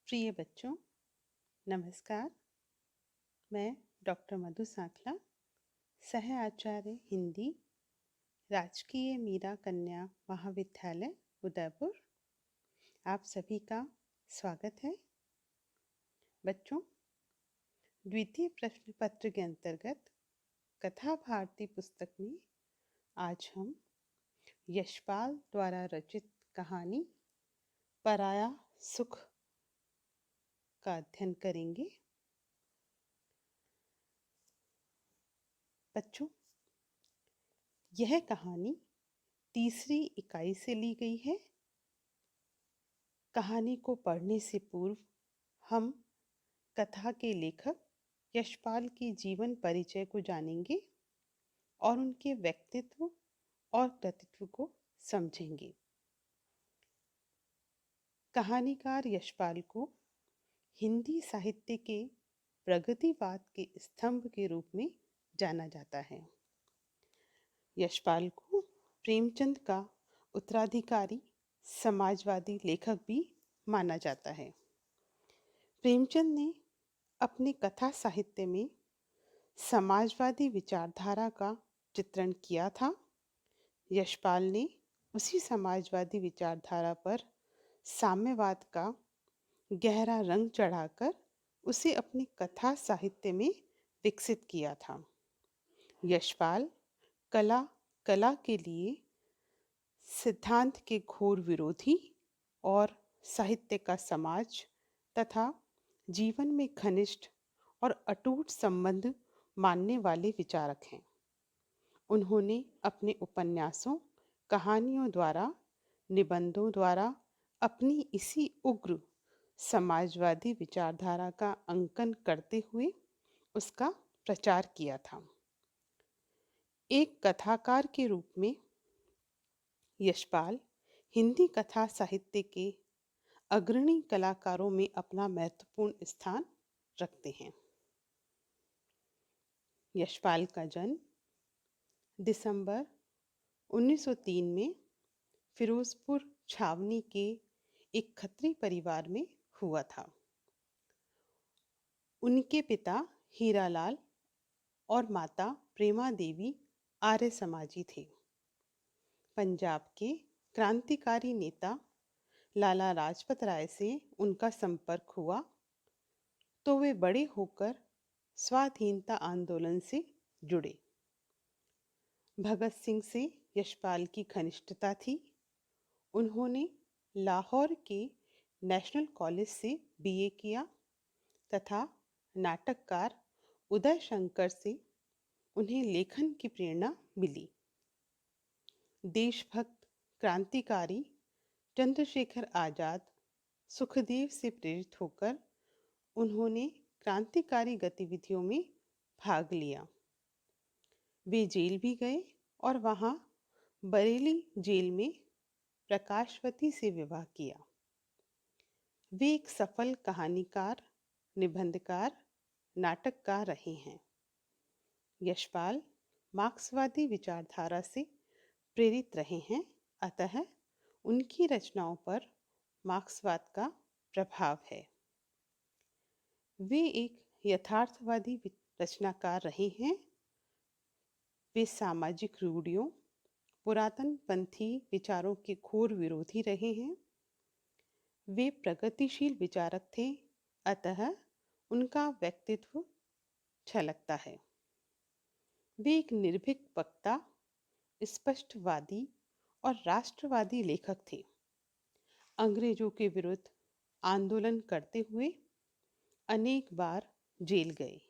प्रिय बच्चों, नमस्कार। मैं डॉक्टर मधु सांखला, सह आचार्य हिंदी, राजकीय मीरा कन्या महाविद्यालय उदयपुर। आप सभी का स्वागत है। बच्चों, द्वितीय प्रश्न पत्र के अंतर्गत कथा भारती पुस्तक में आज हम यशपाल द्वारा रचित कहानी पराया सुख का अध्ययन करेंगे। बच्चों, यह कहानी तीसरी इकाई से ली गई है। कहानी को पढ़ने से पूर्व हम कथा के लेखक यशपाल के जीवन परिचय को जानेंगे और उनके व्यक्तित्व और कृतित्व को समझेंगे। कहानीकार यशपाल को हिंदी साहित्य के प्रगतिवाद के स्तंभ के रूप में जाना जाता है। यशपाल को प्रेमचंद का उत्तराधिकारी समाजवादी लेखक भी माना जाता है। प्रेमचंद ने अपने कथा साहित्य में समाजवादी विचारधारा का चित्रण किया था। यशपाल ने उसी समाजवादी विचारधारा पर साम्यवाद का गहरा रंग चढ़ाकर उसे अपनी कथा साहित्य में विकसित किया था। यशपाल कला के लिए सिद्धांत के घोर विरोधी और साहित्य का समाज तथा जीवन में घनिष्ठ और अटूट संबंध मानने वाले विचारक हैं। उन्होंने अपने उपन्यासों, कहानियों द्वारा, निबंधों द्वारा अपनी इसी उग्र समाजवादी विचारधारा का अंकन करते हुए उसका प्रचार किया था। एक कथाकार के रूप में यशपाल हिंदी कथा साहित्य के अग्रणी कलाकारों में अपना महत्वपूर्ण स्थान रखते हैं। यशपाल का जन्म दिसंबर 1903 में फिरोजपुर छावनी के एक खत्री परिवार में हुआ था। उनके पिता हीरालाल और माता प्रेमा देवी आर्य समाजी थे। पंजाब के क्रांतिकारी नेता लाला लाजपत राय से उनका संपर्क हुआ तो वे बड़े होकर स्वाधीनता आंदोलन से जुड़े। भगत सिंह से यशपाल की घनिष्ठता थी। उन्होंने लाहौर के नेशनल कॉलेज से बीए किया तथा नाटककार उदय शंकर से उन्हें लेखन की प्रेरणा मिली। देशभक्त क्रांतिकारी चंद्रशेखर आजाद, सुखदेव से प्रेरित होकर उन्होंने क्रांतिकारी गतिविधियों में भाग लिया। वे जेल भी गए और वहां बरेली जेल में प्रकाशवती से विवाह किया। वे एक सफल कहानीकार, निबंधकार, नाटककार रहे हैं। यशपाल मार्क्सवादी विचारधारा से प्रेरित रहे हैं, अतः उनकी रचनाओं पर मार्क्सवाद का प्रभाव है। वे एक यथार्थवादी रचनाकार रहे हैं। वे सामाजिक रूढ़ियों, पुरातन पंथी विचारों के घोर विरोधी रहे हैं। वे प्रगतिशील विचारक थे, अतः उनका व्यक्तित्व छलकता है। वे एक निर्भीक वक्ता, स्पष्टवादी और राष्ट्रवादी लेखक थे। अंग्रेजों के विरुद्ध आंदोलन करते हुए अनेक बार जेल गए।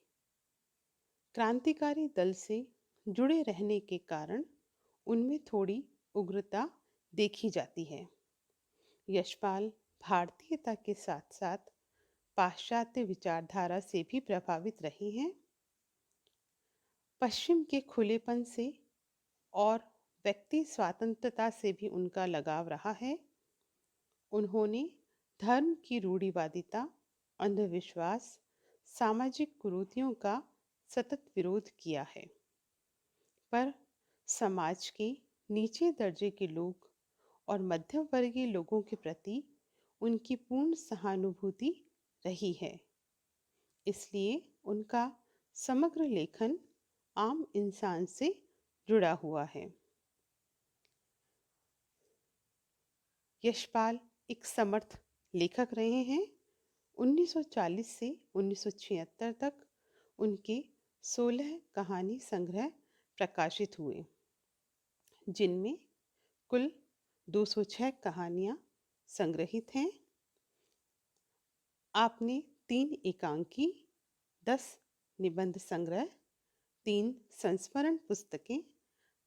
क्रांतिकारी दल से जुड़े रहने के कारण उनमें थोड़ी उग्रता देखी जाती है। यशपाल भारतीयता के साथ साथ पाश्चात्य विचारधारा से भी प्रभावित रहे हैं। पश्चिम के खुलेपन से और व्यक्ति स्वतंत्रता से भी उनका लगाव रहा है। उन्होंने धर्म की रूढ़िवादिता, अंधविश्वास, सामाजिक कुरीतियों का सतत विरोध किया है, पर समाज के नीचे दर्जे के लोग और मध्यम वर्गीय लोगों के प्रति उनकी पूर्ण सहानुभूति रही है, इसलिए उनका समग्र लेखन आम इंसान से जुड़ा हुआ है। यशपाल एक समर्थ लेखक रहे हैं। 1940 से 1976 तक उनके 16 कहानी संग्रह प्रकाशित हुए, जिनमें कुल 206 कहानियां संग्रहित हैं। आपने 3 एकांकी, 10 निबंध संग्रह, 3 संस्मरण पुस्तकें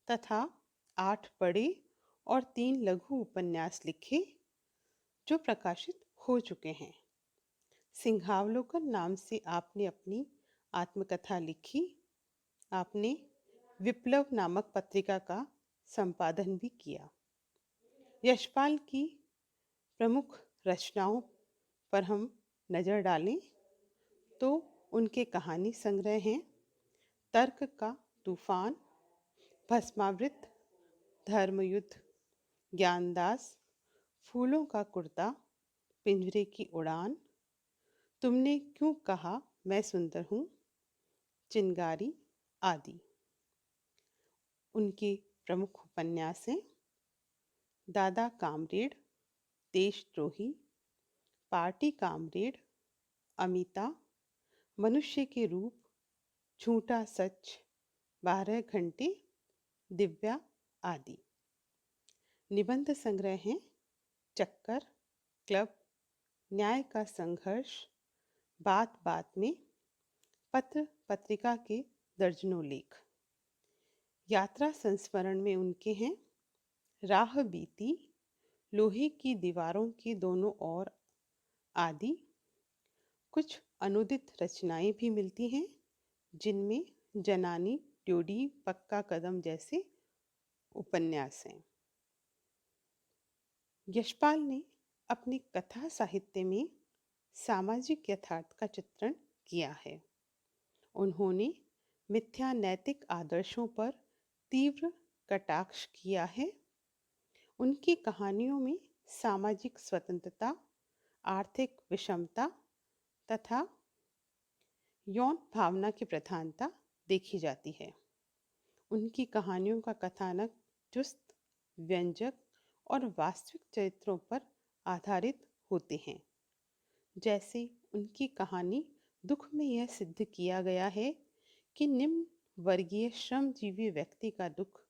तथा 8 बड़े और 3 लघु उपन्यास लिखे, जो प्रकाशित हो चुके हैं। सिंहावलोकन नाम से आपने अपनी आत्मकथा लिखी। आपने विप्लव नामक पत्रिका का संपादन भी किया। यशपाल की प्रमुख रचनाओं पर हम नज़र डालें तो उनके कहानी संग्रह हैं तर्क का तूफान, भस्मावृत, धर्मयुद्ध, ज्ञानदास, फूलों का कुर्ता, पिंजरे की उड़ान, तुमने क्यों कहा मैं सुंदर हूँ, चिंगारी आदि। उनके प्रमुख उपन्यास हैं दादा कामरेड, देशद्रोही, पार्टी कामरेड, अमिता, मनुष्य के रूप, झूठा सच, 12 घंटे, दिव्या आदि। निबंध संग्रह हैं चक्कर, क्लब, न्याय का संघर्ष, बात बात में, पत्र पत्रिका के दर्जनों लेख। यात्रा संस्मरण में उनके हैं राह बीती, लोहे की दीवारों के दोनों ओर आदि। कुछ अनुदित रचनाएं भी मिलती हैं, जिनमें जनानी, ड्योडी, पक्का कदम जैसे उपन्यास हैं। यशपाल ने अपनी कथा साहित्य में सामाजिक यथार्थ का चित्रण किया है। उन्होंने मिथ्या नैतिक आदर्शों पर तीव्र कटाक्ष किया है। उनकी कहानियों में सामाजिक स्वतंत्रता, आर्थिक विषमता तथा यौन भावना की प्रधानता देखी जाती है। उनकी कहानियों का कथानक चुस्त, व्यंजक और वास्तविक चरित्रों पर आधारित होते हैं। जैसे उनकी कहानी दुख में यह सिद्ध किया गया है कि निम्न वर्गीय श्रमजीवी व्यक्ति का दुख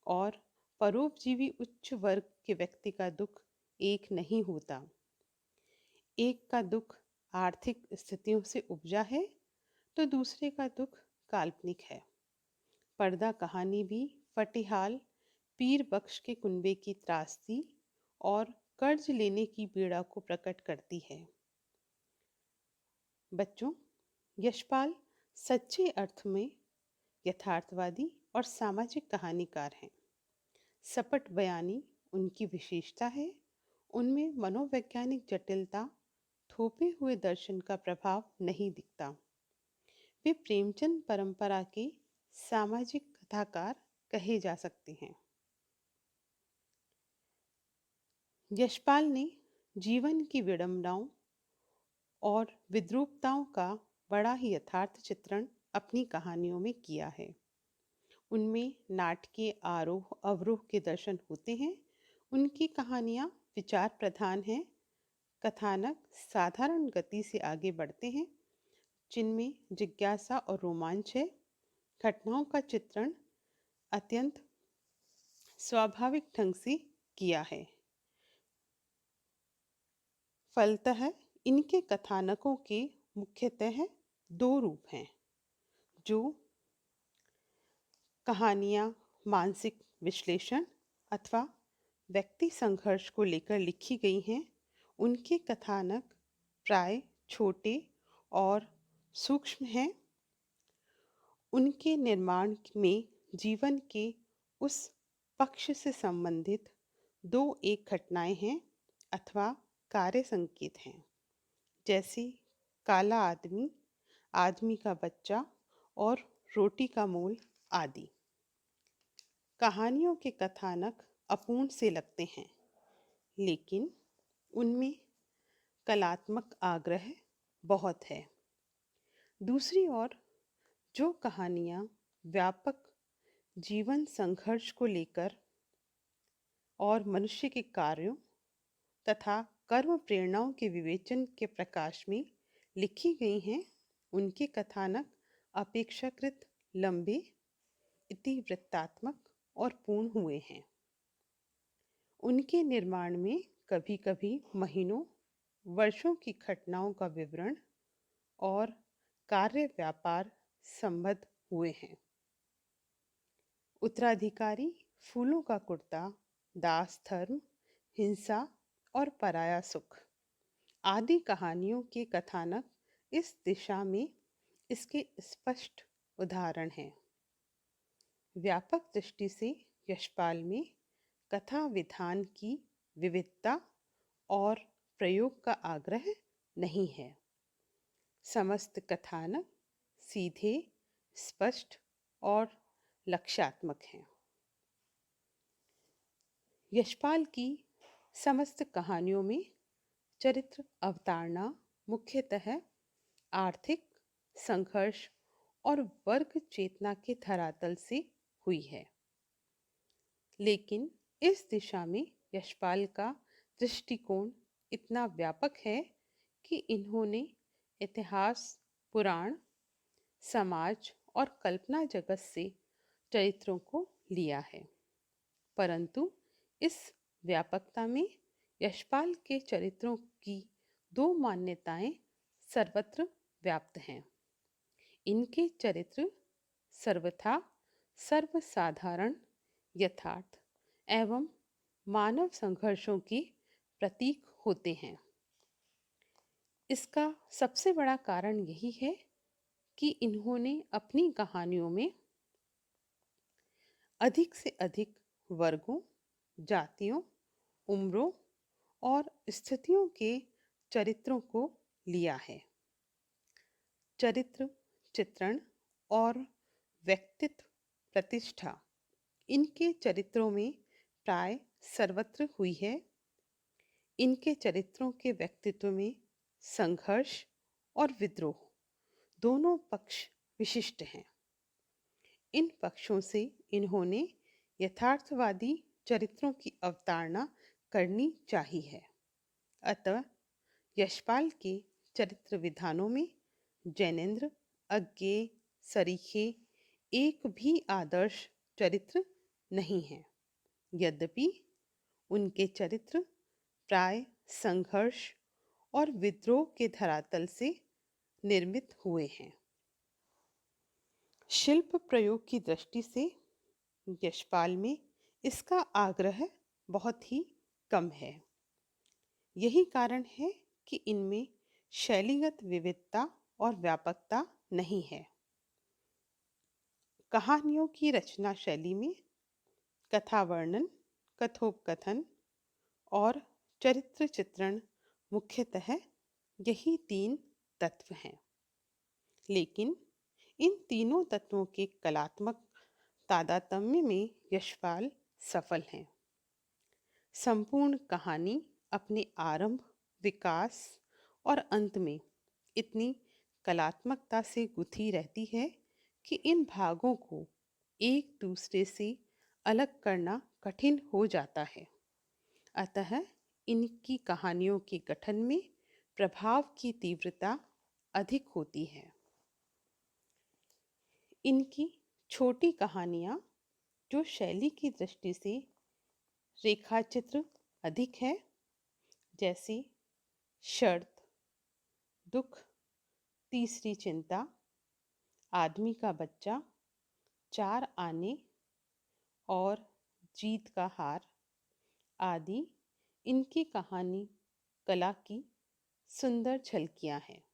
और परोपजीवी उच्च वर्ग के व्यक्ति का दुख एक नहीं होता। एक का दुख आर्थिक स्थितियों से उपजा है तो दूसरे का दुख काल्पनिक है। पर्दा कहानी भी फटिहाल पीर बख्श के कुनबे की त्रासदी और कर्ज लेने की पीड़ा को प्रकट करती है। बच्चों, यशपाल सच्चे अर्थ में यथार्थवादी और सामाजिक कहानीकार हैं। सपट बयानी उनकी विशेषता है। उनमें मनोवैज्ञानिक जटिलता, थोपे हुए दर्शन का प्रभाव नहीं दिखता। वे प्रेमचंद परंपरा के सामाजिक कथाकार कहे जा सकते हैं। यशपाल ने जीवन की विडंबनाओं और विद्रूपताओं का बड़ा ही यथार्थ चित्रण अपनी कहानियों में किया है। उनमें नाटकीय आरोह अवरोह के दर्शन होते हैं। उनकी कहानियाँ विचार प्रधान हैं। कथानक साधारण गति से आगे बढ़ते हैं, जिनमें जिज्ञासा और रोमांच है। घटनाओं का चित्रण अत्यंत स्वाभाविक ढंग से किया है। फलतः इनके कथानकों के मुख्यतः 2 रूप हैं। जो कहानियाँ मानसिक विश्लेषण अथवा व्यक्ति संघर्ष को लेकर लिखी गई हैं, उनके कथानक प्राय छोटे और सूक्ष्म हैं। उनके निर्माण में जीवन के उस पक्ष से संबंधित 2-1 घटनाएं हैं अथवा कार्य संकेत हैं, जैसे काला आदमी, आदमी का बच्चा और रोटी का मोल आदि। कहानियों के कथानक अपूर्ण से लगते हैं, लेकिन उनमें कलात्मक आग्रह बहुत है। दूसरी ओर जो कहानियाँ व्यापक जीवन संघर्ष को लेकर और मनुष्य के कार्यों तथा कर्म प्रेरणाओं के विवेचन के प्रकाश में लिखी गई हैं, उनके कथानक अपेक्षाकृत लंबे, इतिवृत्तात्मक और पूर्ण हुए हैं। उनके निर्माण में कभी कभी महीनों वर्षों की घटनाओं का विवरण और कार्य व्यापार संबद्ध हुए हैं। उत्तराधिकारी, फूलों का कुर्ता, दास धर्म, हिंसा और पराया सुख आदि कहानियों के कथानक इस दिशा में इसके स्पष्ट उदाहरण हैं। व्यापक दृष्टि से यशपाल में कथा विधान की विविधता और प्रयोग का आग्रह नहीं है। समस्त कथानक सीधे, स्पष्ट और लक्ष्यात्मक हैं। यशपाल की समस्त कहानियों में चरित्र अवतारणा मुख्यतः आर्थिक संघर्ष और वर्ग चेतना के धरातल से हुई है। लेकिन इस दिशा में यशपाल का दृष्टिकोण इतना व्यापक है कि इन्होंने इतिहास, पुराण, समाज और कल्पना जगत से चरित्रों को लिया है। परंतु इस व्यापकता में यशपाल के चरित्रों की दो मान्यताएं सर्वत्र व्याप्त हैं। इनके चरित्र सर्वथा सर्वसाधारण, यथार्थ एवं मानव संघर्षों के प्रतीक होते हैं। इसका सबसे बड़ा कारण यही है कि इन्होंने अपनी कहानियों में अधिक से अधिक वर्गों, जातियों, उम्रों और स्थितियों के चरित्रों को लिया है। चरित्र चित्रण और व्यक्तित्व प्रतिष्ठा इनके चरित्रों में प्राय सर्वत्र हुई है। इनके चरित्रों के व्यक्तित्व में संघर्ष और विद्रोह दोनों पक्ष विशिष्ट हैं। इन पक्षों से इन्होंने यथार्थवादी चरित्रों की अवतारणा करनी चाहिए। अतः यशपाल के चरित्र विधानों में जैनेन्द्र, अज्ञेय, सरीखे एक भी आदर्श चरित्र नहीं है। यद्यपि उनके चरित्र प्राय संघर्ष और विद्रोह के धरातल से निर्मित हुए हैं। शिल्प प्रयोग की दृष्टि से यशपाल में इसका आग्रह बहुत ही कम है। यही कारण है कि इनमें शैलीगत विविधता और व्यापकता नहीं है। कहानियों की रचना शैली में कथा वर्णन, कथोपकथन और चरित्र चित्रण मुख्यतः यही तीन तत्व हैं। लेकिन इन तीनों तत्वों के कलात्मक तादात्म्य में यशपाल सफल हैं। संपूर्ण कहानी अपने आरंभ, विकास और अंत में इतनी कलात्मकता से गुथी रहती है कि इन भागों को एक दूसरे से अलग करना कठिन हो जाता है। अतः इनकी कहानियों के गठन में प्रभाव की तीव्रता अधिक होती है। इनकी छोटी कहानियाँ जो शैली की दृष्टि से रेखाचित्र अधिक है, जैसे शर्त, दुख, तीसरी चिंता, आदमी का बच्चा, चार आने और जीत का हार आदि, इनकी कहानी कला की सुंदर झलकियाँ हैं।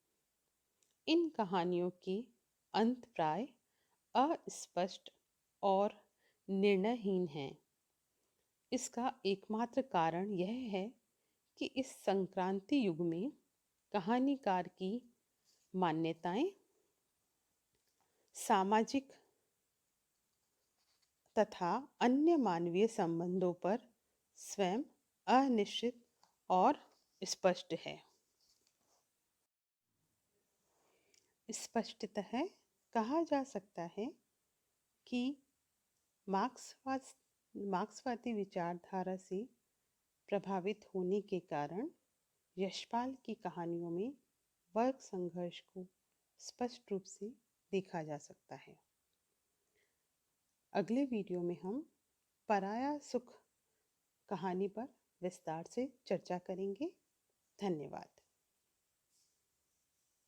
इन कहानियों के अंत प्राय अस्पष्ट और निर्णयहीन हैं। इसका एकमात्र कारण यह है कि इस संक्रांति युग में कहानीकार की मान्यताएं सामाजिक तथा अन्य मानवीय संबंधों पर स्वयं अनिश्चित और स्पष्ट है। स्पष्टतः कहा जा सकता है कि मार्क्सवादी विचारधारा से प्रभावित होने के कारण यशपाल की कहानियों में वर्ग संघर्ष को स्पष्ट रूप से देखा जा सकता है। अगले वीडियो में हम पराया सुख कहानी पर विस्तार से चर्चा करेंगे। धन्यवाद।